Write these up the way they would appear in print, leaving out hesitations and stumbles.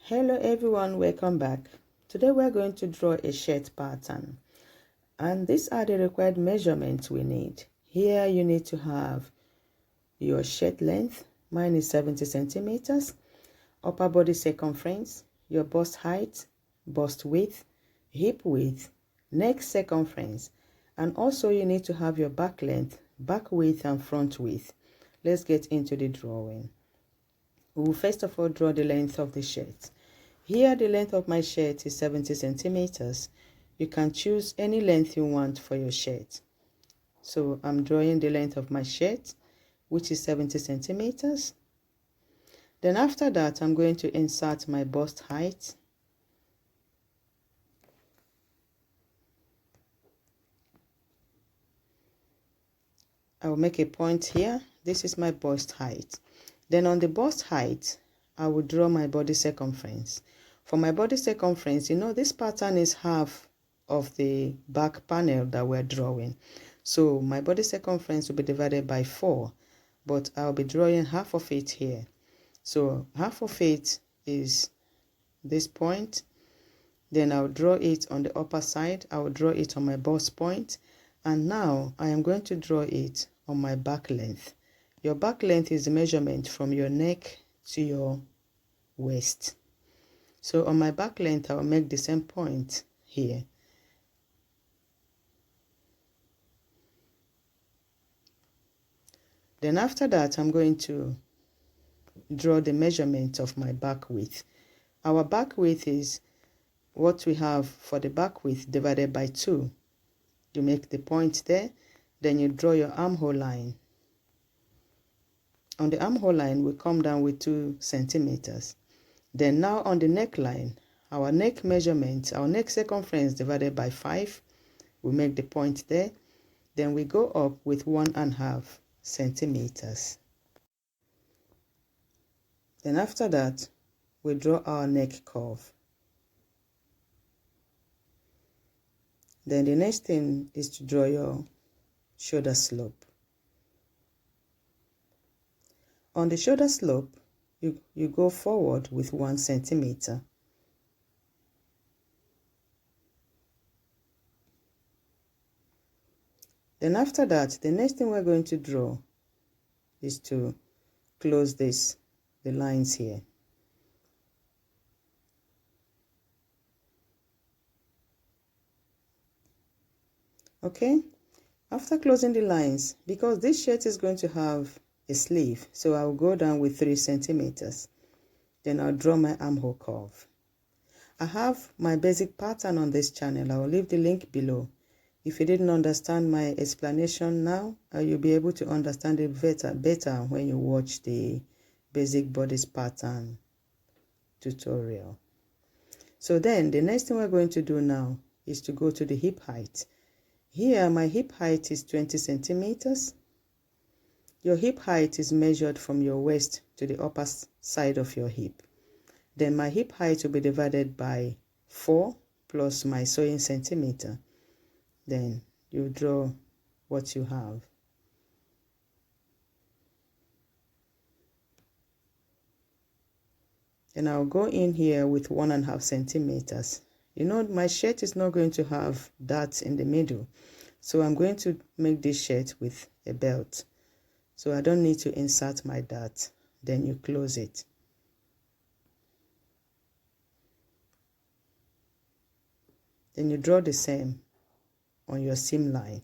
Hello everyone, welcome back. Today we're going to draw a shirt pattern, and these are the required measurements we need. Here you need to have your shirt length. Mine is 70 centimeters, upper body circumference, your bust height, bust width, hip width, neck circumference, and also you need to have your back length, back width, and front width. Let's get into the drawing. We will first of all draw the length of the shirt. Here the length of my shirt is 70 centimeters. You can choose any length you want for your shirt. So I'm drawing the length of my shirt, which is 70 centimeters. Then after that, I'm going to insert my bust height. I will make a point here. This is my bust height. Then on the bust height, I will draw my body circumference. For my body circumference, this pattern is half of the back panel that we're drawing. So my body circumference will be divided by 4, but I'll be drawing half of it here. So half of it is this point. Then I'll draw it on the upper side. I will draw it on my bust point. And now I am going to draw it on my back length. Your back length is the measurement from your neck to your waist. So on my back length, I will make the same point here. Then after that, I'm going to draw the measurement of my back width. Our back width is what we have for the back width divided by 2. You make the point there, then you draw your armhole line. On the armhole line, we come down with 2 centimeters. Then now on the neckline, our neck measurement, our neck circumference divided by 5, we make the point there. Then we go up with 1.5 centimeters. Then after that, we draw our neck curve. Then the next thing is to draw your shoulder slope. On the shoulder slope, you go forward with 1 centimeter. Then after that, the next thing we're going to draw is to close the lines here. Okay, after closing the lines, because this shirt is going to have a sleeve, so I'll go down with 3 centimeters. Then I'll draw my armhole curve. I have my basic pattern on this channel. I will leave the link below. If you didn't understand my explanation now, you'll be able to understand it better when you watch the basic bodice pattern tutorial. So then the next thing we're going to do now is to go to the hip height. Here my hip height is 20 centimeters. Your hip height is measured from your waist to the upper side of your hip. Then my hip height will be divided by 4 plus my sewing centimeter. Then you draw what you have. And I'll go in here with 1.5 centimeters. My shirt is not going to have darts in the middle. So I'm going to make this shirt with a belt. So I don't need to insert my dart. Then you close it. Then you draw the same on your seam line.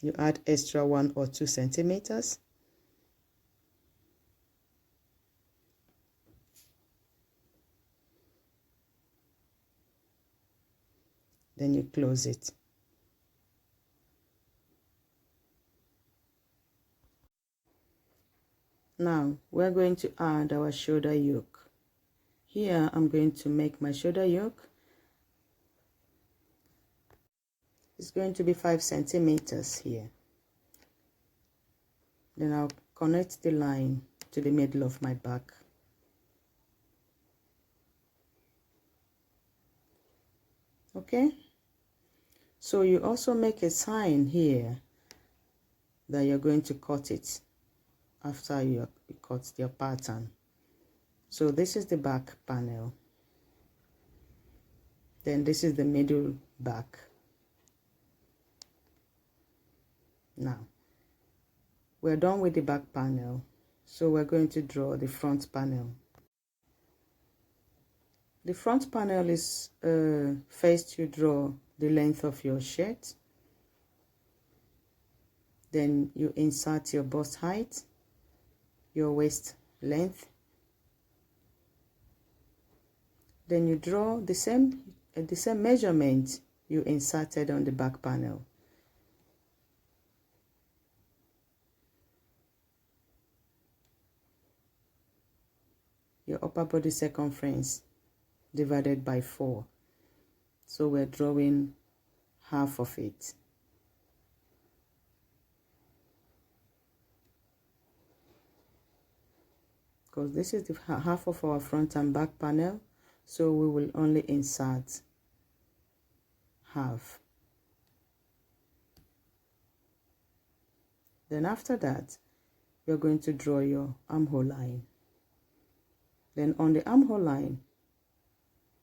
You add extra 1 or 2 centimeters. Then you close it. Now we're going to add our shoulder yoke. Here I'm going to make my shoulder yoke. It's going to be 5 centimeters here. Then I'll connect the line to the middle of my back. Okay? So you also make a sign here that you're going to cut it after you cut your pattern. So this is the back panel. Then this is the middle back. Now, we're done with the back panel. So we're going to draw the front panel. The front panel is first you draw the length of your shirt. Then you insert your bust height, your waist length. Then you draw the same measurement you inserted on the back panel. Your upper body circumference divided by 4. So we're drawing half of it. Because this is the half of our front and back panel, so we will only insert half. Then after that, you're going to draw your armhole line. Then on the armhole line,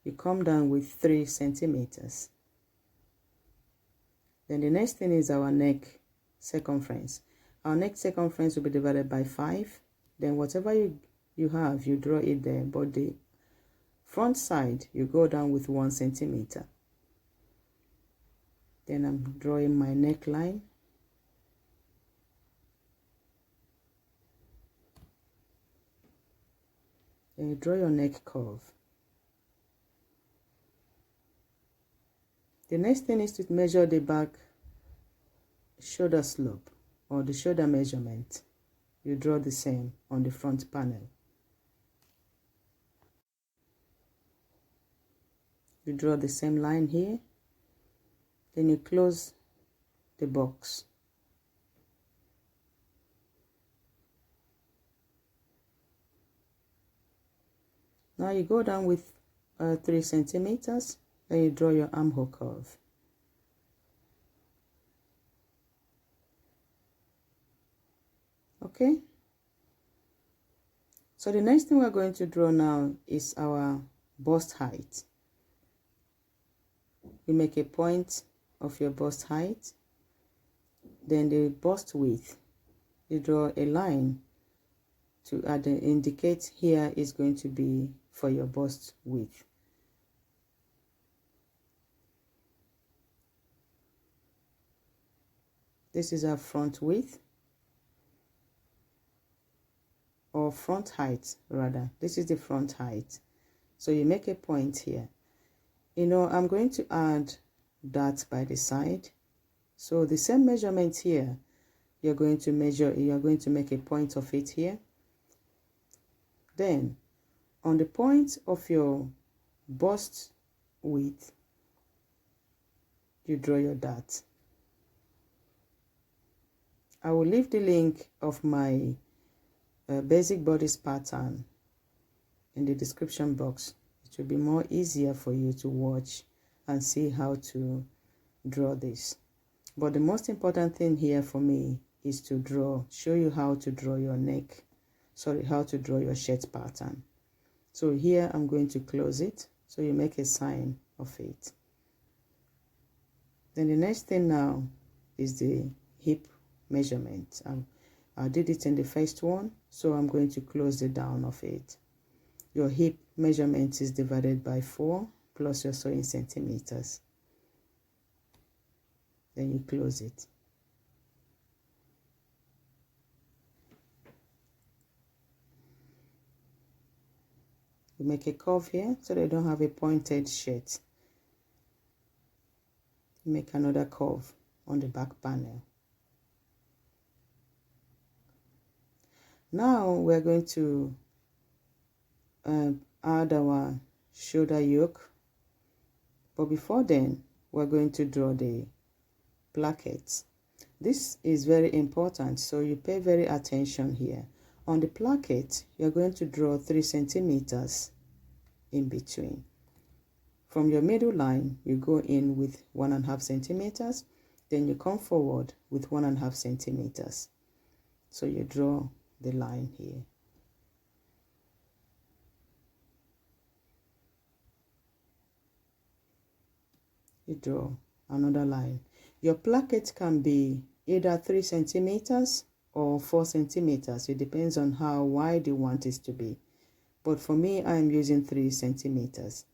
you come down with 3 centimeters. Then the next thing is our neck circumference. Our neck circumference will be divided by 5. Then whatever you have, you draw it there. But the front side, you go down with 1 centimeter. Then I'm drawing my neckline. Then you draw your neck curve. The next thing is to measure the back shoulder slope or the shoulder measurement. You draw the same on the front panel. You draw the same line here. Then you close the box. Now you go down with 3 centimeters. Then you draw your armhole curve. Okay. So the next thing we're going to draw now is our bust height. You make a point of your bust height. Then the bust width. You draw a line to indicate here is going to be for your bust width. This is our front width, or front height rather. This is the front height. So you make a point here. You know, I'm going to add that by the side. So the same measurement here, you're going to make a point of it here. Then on the point of your bust width, you draw your dot. I will leave the link of my basic bodice pattern in the description box. It will be more easier for you to watch and see how to draw this. But the most important thing here for me is to show you how to draw your how to draw your shirt pattern. So here I'm going to close it, so you make a sign of it. Then the next thing now is the hip measurement. I did it in the first one, so I'm going to close the down of it. Your hip measurement is divided by 4 plus your sewing centimeters. Then you close it. You make a curve here so they don't have a pointed shirt. You make another curve on the back panel. Now we're going to add our shoulder yoke, but before then we're going to draw the plackets. This is very important, so you pay very attention here. On the placket, you're going to draw 3 centimeters in between. From your middle line, you go in with 1.5 centimeters, then you come forward with 1.5 centimeters. So you draw the line here. you draw another line. Your placket can be either 3 centimeters or 4 centimeters. It depends on how wide you want it to be. But for me, I'm using 3 centimeters.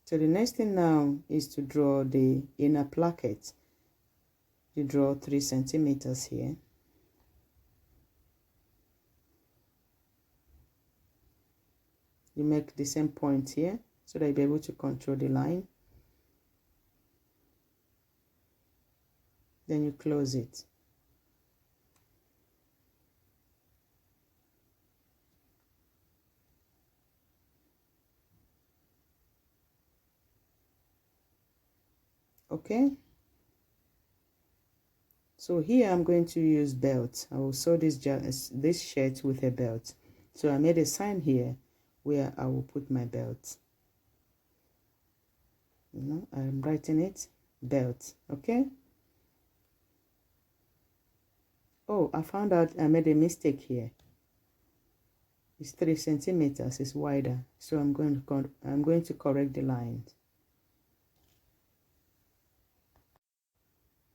So the next thing now is to draw the inner placket. You draw 3 centimeters here. You make the same point here so that you'll be able to control the line. Then you close it. Okay. So here I'm going to use belt. I will sew this shirt with a belt. So I made a sign here where I will put my belt. I'm writing it belt. Okay. Oh, I found out I made a mistake here. It's 3 centimeters. It's wider. So I'm going to correct the lines.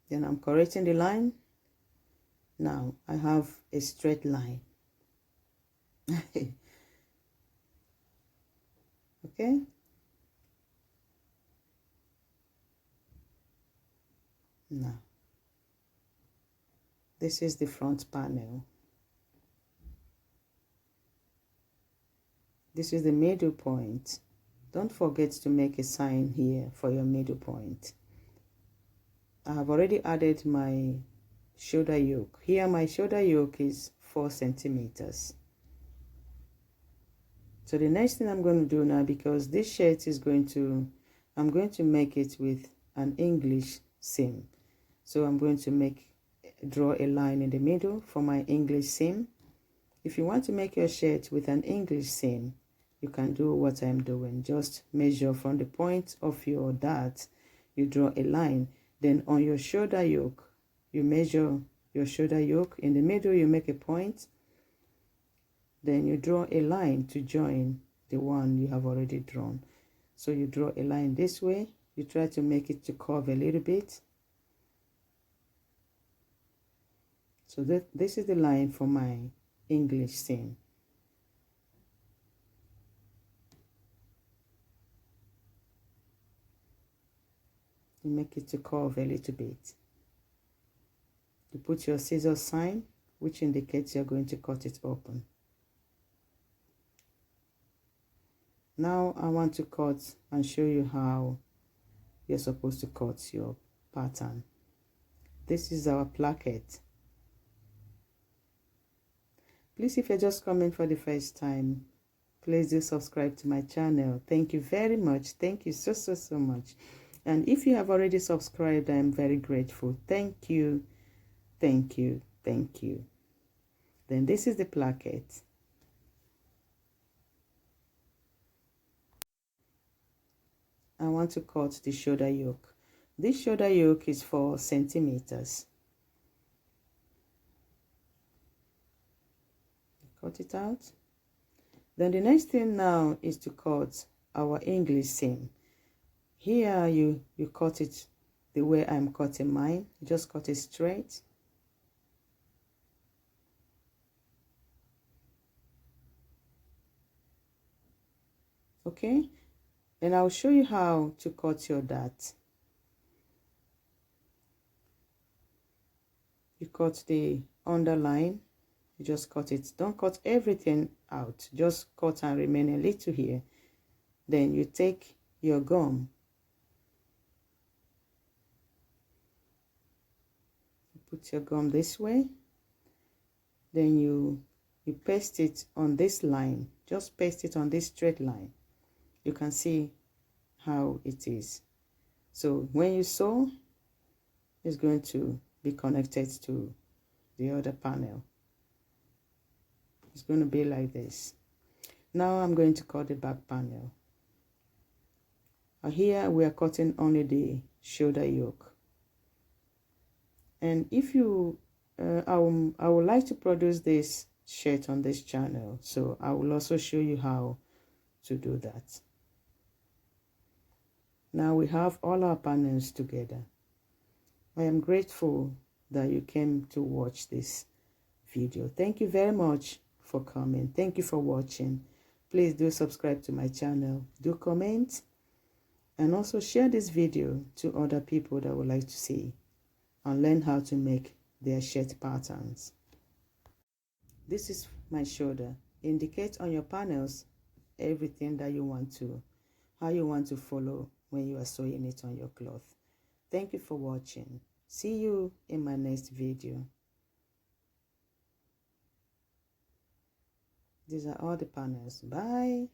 Then I'm correcting the line. Now I have a straight line. Okay. Now this is the front panel. This is the middle point. Don't forget to make a sign here for your middle point. I have already added my shoulder yoke. Here my shoulder yoke is 4 centimeters. So the next thing I'm going to do now, because this shirt is I'm going to make it with an English seam. So I'm going to draw a line in the middle for my English seam. If you want to make your shirt with an English seam, you can do what I'm doing. Just measure from the point of your dart, you draw a line. Then on your shoulder yoke, you measure your shoulder yoke. In the middle, you make a point. Then you draw a line to join the one you have already drawn. So you draw a line this way. You try to make it to curve a little bit. So this is the line for my English seam. You make it to curve a little bit. You put your scissors sign, which indicates you're going to cut it open. Now I want to cut and show you how you're supposed to cut your pattern. This is our placket. Please, if you're just coming for the first time, please do subscribe to my channel. Thank you very much. Thank you so much. And if you have already subscribed, I am very grateful. Thank you. Thank you. Thank you. Then this is the placket. I want to cut the shoulder yoke. This shoulder yoke is 4 centimeters. Cut it out. Then the next thing now is to cut our English seam. Here you cut it the way I'm cutting mine. You just cut it straight. Okay, and I'll show you how to cut your dart. You cut the underline. You just cut it. Don't cut everything out. Just cut and remain a little here. Then you take your gum. You put your gum this way. Then you paste it on this line. Just paste it on this straight line. You can see how it is. So when you sew, it's going to be connected to the other panel. It's going to be like this. Now I'm going to cut the back panel. Here we are cutting only the shoulder yoke. And if you, I would like to produce this shirt on this channel, so I will also show you how to do that. Now we have all our panels together. I am grateful that you came to watch this video. Thank you very much for coming. Thank you for watching. Please do subscribe to my channel, do comment, and also share this video to other people that would like to see and learn how to make their shirt patterns. This is my shoulder. Indicate on your panels everything that you want to, how you want to follow when you are sewing it on your cloth. Thank you for watching. See you in my next video. These are all the panels. Bye.